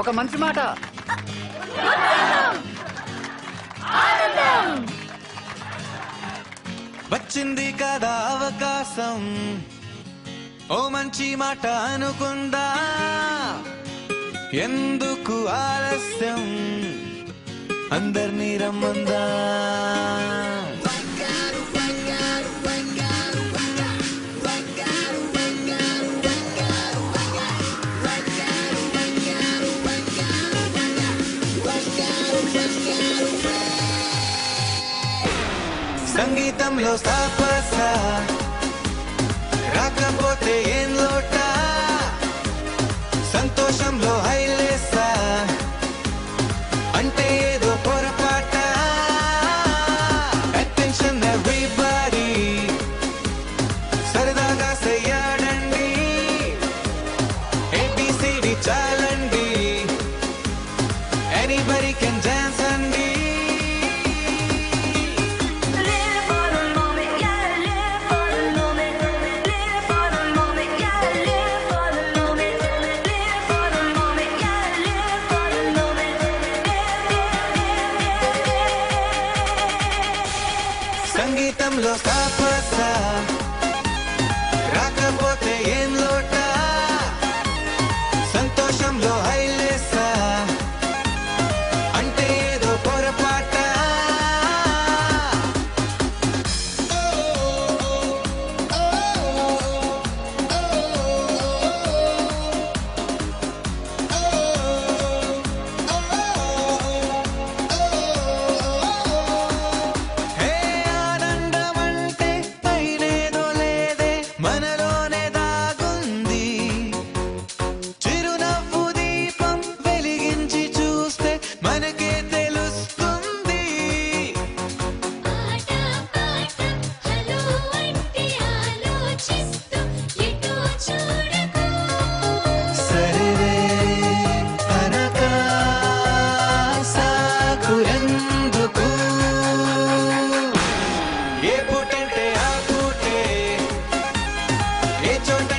ఒక మంచి మాట. వచ్చింది కదా అవకాశం, ఓ మంచి మాట అనుకుందా, ఎందుకు ఆలస్యం, అందర్నీ రమ్మందా. సంగీతంలో తాపస రాకపోతే ఏం లోట, సంతోషంలో హైలేసా అంటే ఏదో పొరపాట. అటెన్షన్ ఎవ్రీబడీ, సరదాగా చెయ్యాడండి, ABCD చాలండి, ఎనీబడీ కెన్ డాన్స్ అండి. సంగీతంలో తాపస రాకపోతే ఏం లోట, సంతోషంలో హైలేసా అంటే ఏదో పొరపాట. మనలోనే దాగుంది, చిరునవ్వు దీపం వెలిగించి చూస్తే మనకే తెలుస్తుంది. సరే అనక సాకు ఎందుకు, ఏ పూటంటే ఆ పూటే, ఏ చోట